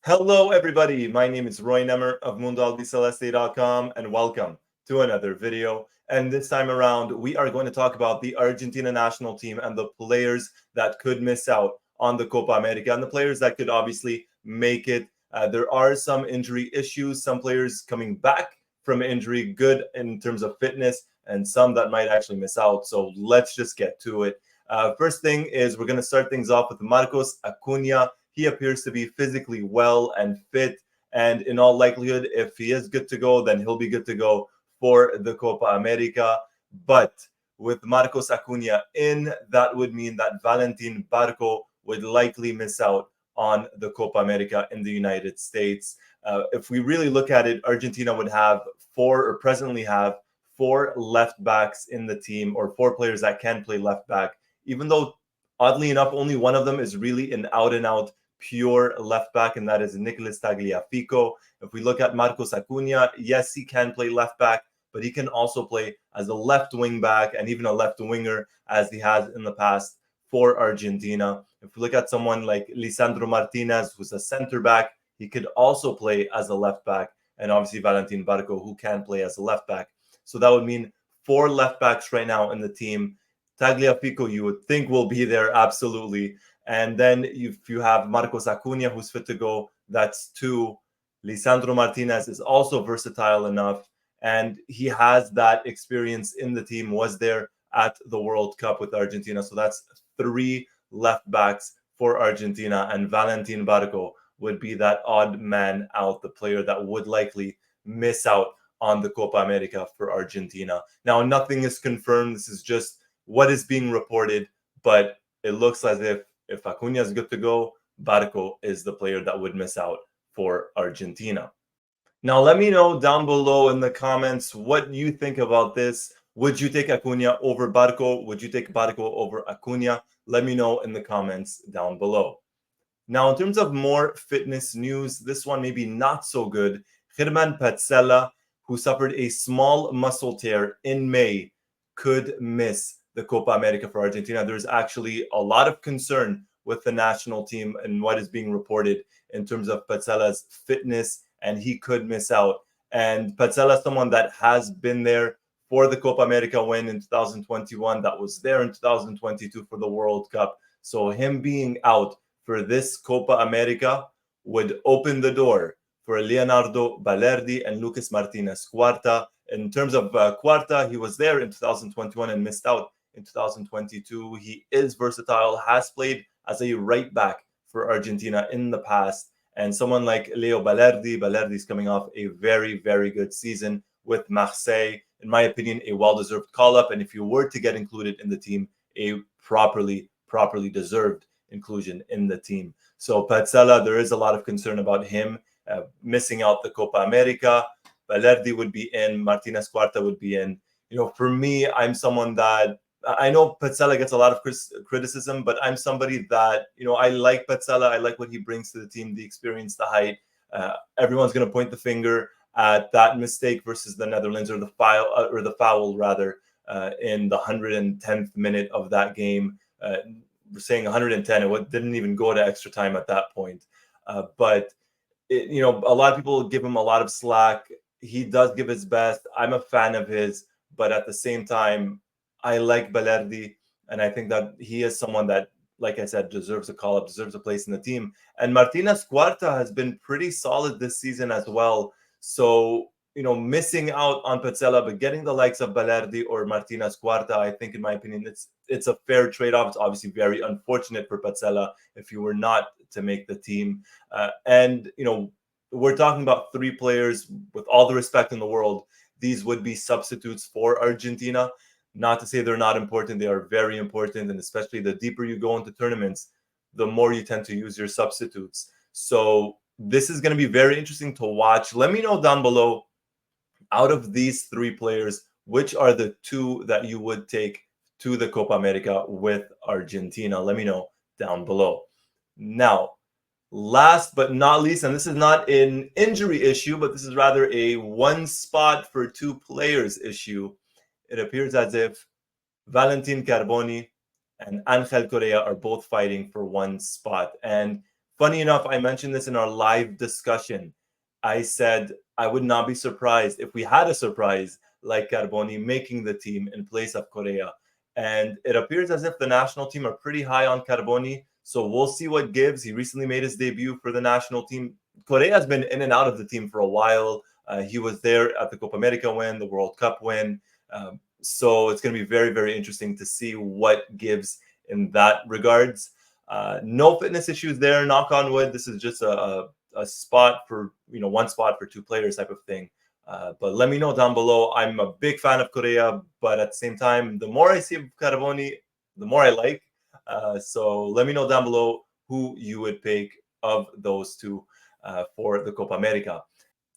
Hello, everybody. My name is Roy Nemmer of Mundo Albiceleste.com, and welcome to another video. And this time around, we are going to talk about the Argentina national team and the players that could miss out on the Copa America and the players that could obviously make it. There are some injury issues, some players coming back from injury, good in terms of fitness, and some that might actually miss out. So let's just get to it. First thing is we're going to start things off with Marcos Acuna. He appears to be physically well and fit. And in all likelihood, if he is good to go, then he'll be good to go for the Copa America. But with Marcos Acuna in, that would mean that Valentin Barco would likely miss out on the Copa America in the United States. If we really look at it, Argentina would have presently have four left backs in the team, or four players that can play left back, even though oddly enough, only one of them is really an out and out pure left back, and that is Nicolas Tagliafico. If we look at Marcos Acuna, yes, he can play left back, but he can also play as a left wing back and even a left winger, as he has in the past for Argentina. If we look at someone like Lisandro Martinez, who's a center back, he could also play as a left back, and obviously Valentin Barco, who can play as a left back. So that would mean four left backs right now in the team. Tagliafico, you would think, will be there, absolutely. And then if you have Marcos Acuna, who's fit to go, that's two. Lisandro Martinez is also versatile enough, and he has that experience in the team, was there at the World Cup with Argentina. So that's three left backs for Argentina, and Valentin Barco would be that odd man out, the player that would likely miss out on the Copa America for Argentina. Now, nothing is confirmed. This is just what is being reported, but it looks as if Acuna is good to go, Barco is the player that would miss out for Argentina. Now, let me know down below in the comments what you think about this. Would you take Acuna over Barco? Would you take Barco over Acuna? Let me know in the comments down below. Now, in terms of more fitness news, this one maybe not so good. Germán Pezzella, who suffered a small muscle tear in May, could miss the Copa America for Argentina. There's actually a lot of concern with the national team and what is being reported in terms of Pezzella's fitness, and he could miss out. And Pezzella is someone that has been there for the Copa America win in 2021, that was there in 2022 for the World Cup. So him being out for this Copa America would open the door for Leonardo Balerdi and Lucas Martinez Cuarta. In terms of Cuarta, he was there in 2021 and missed out in 2022. He is versatile, has played as a right back for Argentina in the past. And someone like Leo Balerdi is coming off a very, very good season with Marseille. In my opinion, a well-deserved call-up. And if you were to get included in the team, a properly deserved inclusion in the team. So Pezzella, there is a lot of concern about him missing out the Copa America. Balerdi would be in, Martinez Cuarta would be in. You know, for me, I'm someone that, I know Pezzella gets a lot of criticism, but I'm somebody that, you know, I like Pezzella. I like what he brings to the team, the experience, the height. Everyone's going to point the finger at that mistake versus the Netherlands, or the foul rather, in the 110th minute of that game. We're saying 110, it didn't even go to extra time at that point. But you know, a lot of people give him a lot of slack. He does give his best. I'm a fan of his, but at the same time, I like Balerdi, and I think that he is someone that, like I said, deserves a call-up, deserves a place in the team. And Martinez Cuarta has been pretty solid this season as well. So, you know, missing out on Pezzella, but getting the likes of Balerdi or Martinez Cuarta, I think, in my opinion, it's a fair trade-off. It's obviously very unfortunate for Pezzella if you were not to make the team. And, you know, we're talking about three players. With all the respect in the world, these would be substitutes for Argentina. Not to say they're not important. They are very important. And especially the deeper you go into tournaments, the more you tend to use your substitutes. So this is going to be very interesting to watch. Let me know down below, out of these three players, which are the two that you would take to the Copa America with Argentina? Let me know down below. Now, last but not least, and this is not an injury issue, but this is rather a one spot for two players issue. It appears as if Valentin Carboni and Angel Correa are both fighting for one spot. And Funny enough, I mentioned this in our live discussion. I said I would not be surprised if we had a surprise like Carboni making the team in place of Correa. And it appears as if the national team are pretty high on Carboni. So we'll see what gives. He recently made his debut for the national team. Correa has been in and out of the team for a while. He was there at the Copa America win, the World Cup win. So it's going to be very, very interesting to see what gives in that regards. No fitness issues there, knock on wood. This is just a spot for, one spot for two players type of thing. But let me know down below. I'm a big fan of Correa, but at the same time, the more I see of Carboni, the more I like. So let me know down below who you would pick of those two for the Copa America.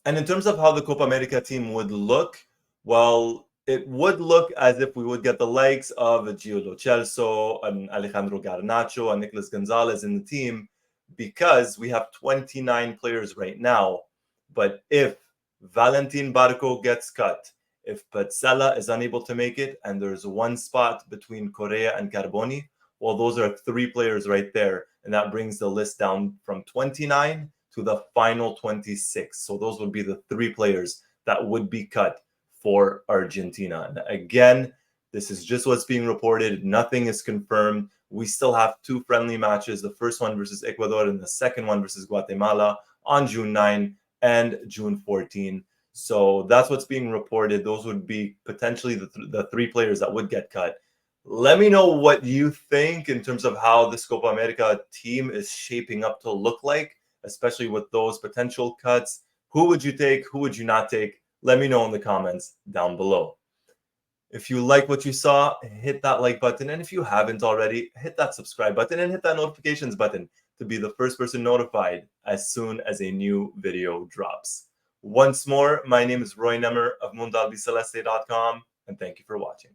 And in terms of how the Copa America team would look, well, it would look as if we would get the likes of Gio Lo Celso, and Alejandro Garnacho, and Nicolas Gonzalez in the team, because we have 29 players right now. But if Valentin Barco gets cut, if Pezzella is unable to make it, and there's one spot between Correa and Carboni, well, those are 3 players right there. And that brings the list down from 29 to the final 26. So those would be the 3 players that would be cut for Argentina. And again, this is just what's being reported. Nothing is confirmed. We still have 2 friendly matches, the first one versus Ecuador and the second one versus Guatemala on June 9 and June 14. So that's what's being reported. Those would be potentially the 3 players that would get cut. Let me know what you think in terms of how this Copa America team is shaping up to look like, especially with those potential cuts. Who would you take? Who would you not take? Let me know in the comments down below. If you like what you saw, hit that like button. And if you haven't already, hit that subscribe button and hit that notifications button to be the first person notified as soon as a new video drops. Once more, my name is Roy Nemmer of Mundo Albiceleste.com, and thank you for watching.